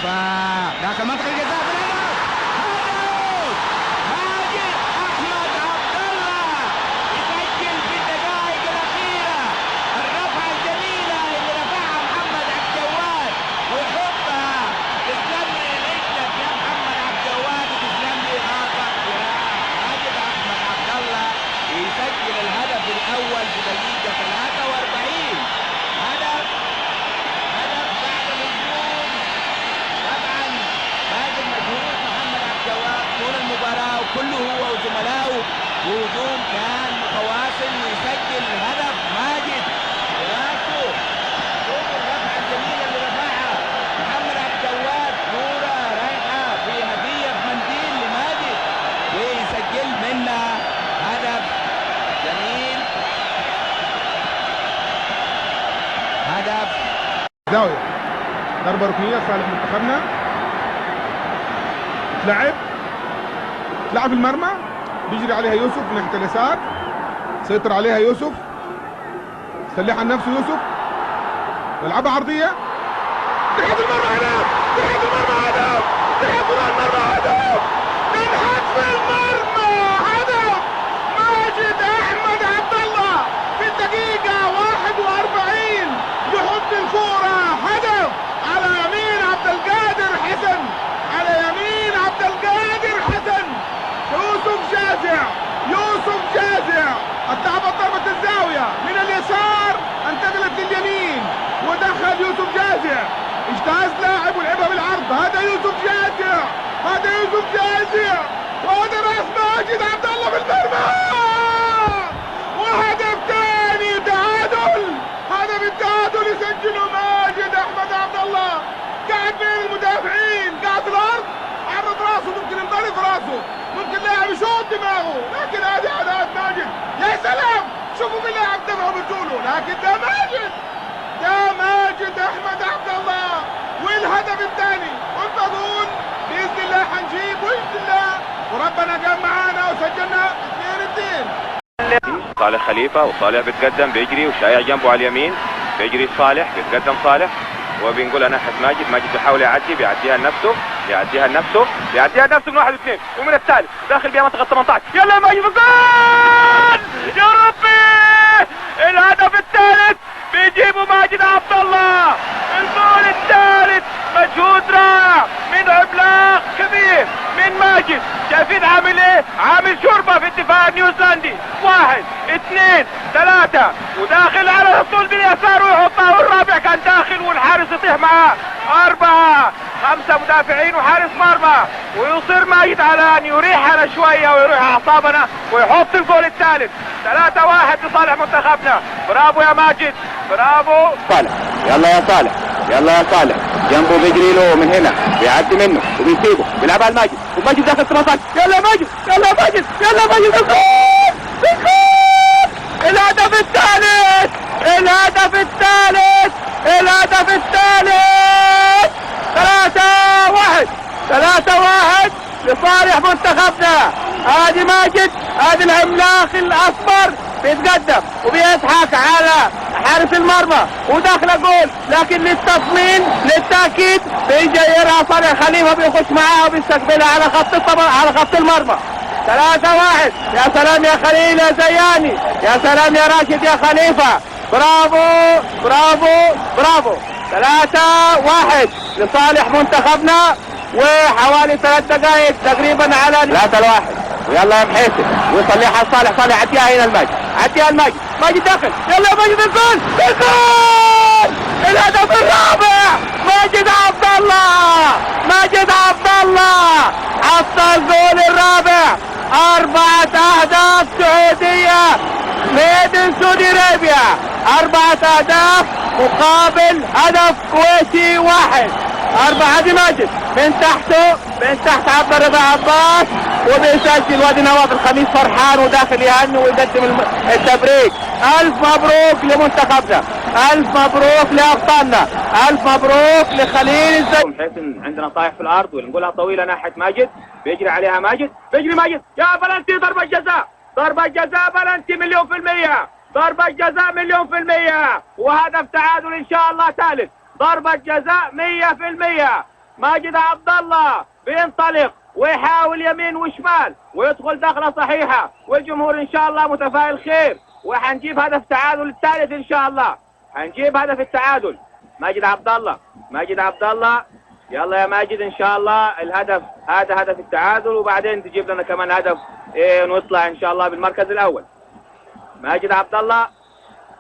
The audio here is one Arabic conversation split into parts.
الدفاع داخل منطقة الجزاء في الهدف. ماجد أحمد عبد الله يسجل في الدقائق الأخيرة الرفعة الجميلة اللي رفعها محمد عبد الجواد ويحطها. تسلم لي رجلك يا محمد عبد الجواد وتسلم لي راسك. ماجد أحمد عبد الله يسجل الهدف الأول في دقيقة 43. هدف بعد مجهود طبعا باقي مجهود محمد عبد الجواد طول المباراة وكله هو وزملائه وهجوم كان متواصل ويسجل هدف. ماجد براسه شوف الرفعة الجميلة اللي رفعها محمد عبد الجواد، كورة رايحة في هدية منديل لماجد ويسجل منها هدف جميل. هدف زاوية ضربة ركنية صالح منتخبنا. تلعب المرمى بيجري عليها يوسف من ناحية اليسار، سيطر عليها يوسف، سلح عن نفسه يوسف، يلعبها عرضية تحت المرمى هدف، تحت المرمى هدف، تحت المرمى هدف، تنحت في المرمى هدف. ماجد أحمد عبد الله في الدقيقة 41 يحط الكورة هدف على يمين عبد القادر حسن، على يمين عبد القادر حسن. يوسف جازع اتلعبت ضربة الزاوية من اليسار انتقلت لليمين ودخل يوسف جازع، اجتاز لاعب ولعبها بالعرض. هذا يوسف جازع وهذا راس ماجد عبد الله بالمرمى. وهدف ثاني تعادل، هدف التعادل يسجله ماجد احمد عبد الله. قاعد بين المدافعين، قاعد في الارض، عرض راسه، ممكن ينضرب راسه، ممكن لاعب يشوط دماغه، لكن هذه عادات ماجد. يا سلام شوفوا باللاعب دفعه برجوله، لكن ده ماجد احمد عبد الله. والهدف الثاني قلت اقول باذن الله حنجيب باذن الله، وربنا كان معانا وسجلنا 2-2. صالح خليفة وصالح بيتقدم بيجري وشايع جنبه على اليمين، بيجري صالح بيتقدم صالح وبنقولها ناحية ماجد بيحاول يعدي، بيعديها لنفسه من 1 و2 ومن الثالث داخل بها منطقة 18. يلا ماجد جول يا ربي. الهدف الثالث بيجيبه ماجد عبد الله، الجول الثالث مجهود رائع من عملاق كبير من ماجد. شايفين عامل ايه؟ عامل شوربة في الدفاع النيوزيلندي. 1 2 3 وداخل على الطول باليسار ويحطها، والرابع كان داخل والحارس يطيح معاه. 4 5 مدافعين وحارس مرمى، ويصر ماجد على ان يريحنا شويه ويريح اعصابنا ويحط الجول الثالث. 3-1 لصالح منتخبنا. برافو يا ماجد، برافو صالح. يلا يا صالح جنبه بيجري له من هنا، بيعدي منه وبيسيبه، بيلعبها الماجد وماجد داخل 18. يلا ماجد الجول. الهدف الثالث 3-1 لصالح منتخبنا. ادي ماجد، ادي العملاق الاصفر بيتقدم وبيضحك على حارس المرمى وداخل جول، لكن للتصميم للتاكيد بيجيرها صالح خليفه، بيخش معاها وبيستقبلها على خط المرمى. 3-1. يا سلام يا خليل يا زياني، يا سلام يا راشد يا خليفه، برافو. 3-1 لصالح منتخبنا وحوالي 3 دقائق تقريبا على 3-1. ويلا يا محيسن ويصليها صالح عديها هنا الماجد، ماجد داخل. يلا يا ماجد الجول. الهدف الرابع ماجد عبد الله حط الجول الرابع. 4 أهداف سعودية من سعودي ارابيا، 4 أهداف مقابل هدف كويتي 1. 4. هذه ماجد من تحت عبد الرضا عباس وبيسجل. وادي نواف الخميس فرحان وداخل يهني ويقدم التبريك. الف مبروك لمنتخبنا، الف مبروك لابطالنا، الف مبروك لخليل الزين. حسن عندنا طايح في الارض ونقولها طويله ناحيه ماجد، بيجري عليها ماجد، بيجري ماجد يا بلنتي. ضربه جزاء بلنتي 100%، ضربه جزاء 100%، وهدف تعادل ان شاء الله ثالث. ضربه جزاء 100%، ماجد عبد الله بينطلق ويحاول يمين وشمال ويدخل دخله صحيحه، والجمهور ان شاء الله متفائل خير، وحنجيب هدف تعادل الثالث ان شاء الله. حنجيب هدف التعادل. ماجد عبد الله، ماجد عبد الله، يلا يا ماجد ان شاء الله الهدف هذا هدف التعادل، وبعدين تجيب لنا كمان هدف ونطلع ان شاء الله بالمركز الاول. ماجد عبد الله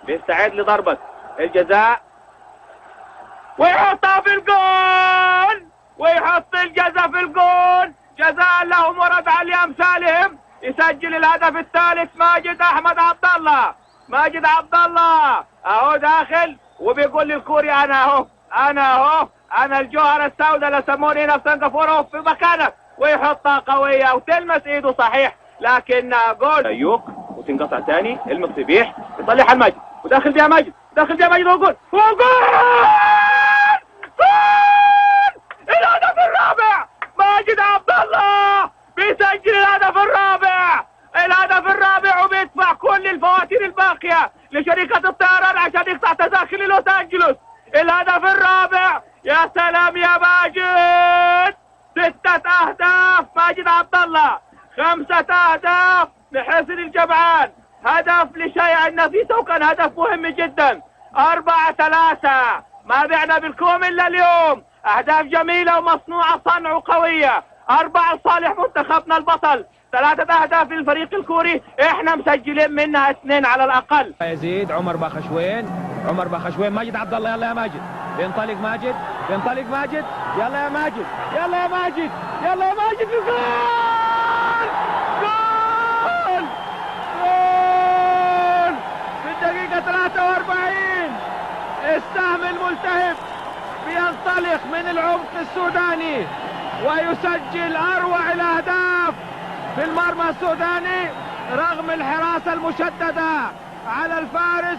بيستعد لضربة الجزاء ويحطها في الجول، ويحط الجزاء في الجول، جزاء لهم ورد على امثالهم. يسجل الهدف الثالث ماجد احمد عبد الله. ماجد عبد الله اهو داخل وبيقول للكوري انا اهو، انا اهو، انا الجوهرة السوداء اللي سموني هنا في سنغافورة في مكانك، ويحطها قوية وتلمس ايده صحيح لكنها جول. ايوك وتنقطع ثاني، المصبيح يطلعها الماجد وداخل بيها ماجد، داخل بيها ماجد وجول، وجول! جول! الهدف الرابع ماجد عبد الله بيسجل الهدف الرابع، الهدف الرابع، وبيدفع كل الفواتير الباقية لشركة الطيران عشان يقطع تذاكر لوس أنجلوس. الهدف الرابع، يا سلام يا ماجد! 6 أهداف ماجد عبد الله، 5 أهداف لحسن الجبعان، هدف لشيع النفيسة وكان هدف مهم جدا. 4-3 ما بعنا بالكوم إلا اليوم، أهداف جميلة ومصنوعة صنع وقوية. 4 لصالح منتخبنا البطل، 3 أهداف للفريق الكوري، احنا مسجلين منها 2 على الأقل. يزيد عمر باخشوين، عمر باخشوين، ماجد عبد الله، يلا يا ماجد، بينطلق ماجد، بينطلق ماجد، يلا يا ماجد، يلا يا ماجد، يلا يا ماجد، جول! جول! جول! في الدقيقة 43 السهم الملتهب بينطلق من العمق السوداني ويسجل أروع الأهداف في المرمى السوداني رغم الحراسة المشددة على الفارس.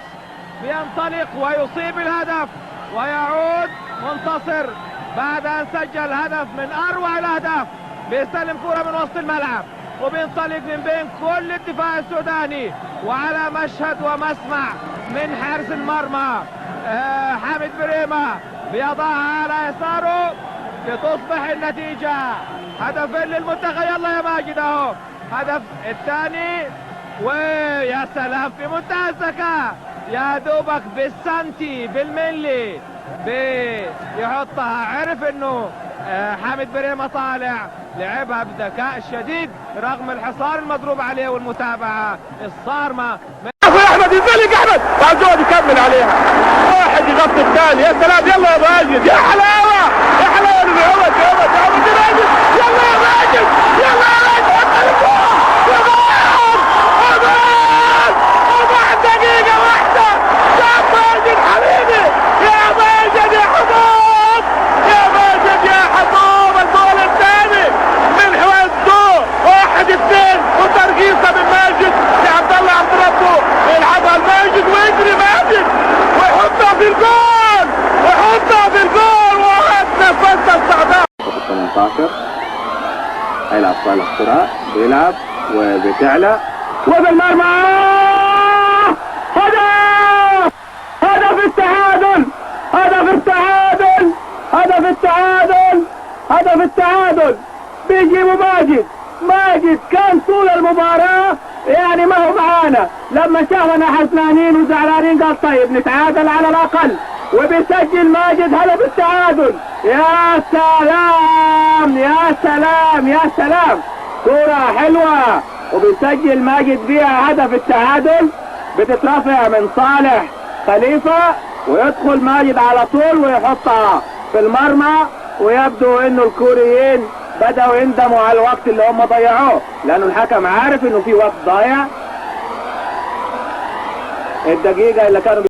بينطلق ويصيب الهدف ويعود منتصر بعد أن سجل هدف من أروع الأهداف. بيستلم كرة من وسط الملعب وبينطلق من بين كل الدفاع السوداني، وعلى مشهد ومسمع من حارس المرمى حامد بريمة بيضعها على يساره لتصبح النتيجة هدفين للمنتخب. يلا يا ماجد اهو هدف الثاني، ويا سلام في منتهى الذكاء، يا دوبك بالسنتي بالملي بيحطها. عرف انه حامد بريمة طالع، لعبها بذكاء شديد رغم الحصار المضروب عليه والمتابعة الصارمة. احمد ينزلق، احمد بعد يكمل عليها، واحد يغطي الثاني، يا سلام، يلا يا ماجد، يا حلاوة، يا حلاوة يا عمد، يا عمد، يا عمد، يا ماجد، يلا يا ماجد، يلا يا ماجد، حط الكورة، يا ماجد، أمان، وبعد دقيقة واحدة شاف ماجد حبيبي، يا ماجد يا حبوب، يا ماجد يا حبوب، الجول الثاني من حوزته، 1-2 وترقيصة من ماجد لعبد الله عبد ربه، يلعبها الماجد ويجري ماجد ويحطها في الجول، ويحطها في الجول، وهتنفس الصعداء. 18 هيلعب صالح كرة، بيلعب وبتعلى وبالمرمى، هدف! هدف التعادل! هدف التعادل! هدف التعادل! هدف التعادل! بيجيبوا ماجد. ماجد كان طول المباراة يعني ما هو معانا، لما شافنا حزنانين وزعلانين قال طيب نتعادل على الأقل، وبيسجل ماجد هدف التعادل. يا سلام يا سلام يا سلام، كرة حلوة وبيسجل ماجد فيها هدف التعادل، بتترفع من صالح خليفة ويدخل ماجد على طول ويحطها في المرمى. ويبدو انه الكوريين بدأوا يندموا على الوقت اللي هم ضيعوه، لانه الحكم عارف انه في وقت ضايع. الدقيقة اللي كانوا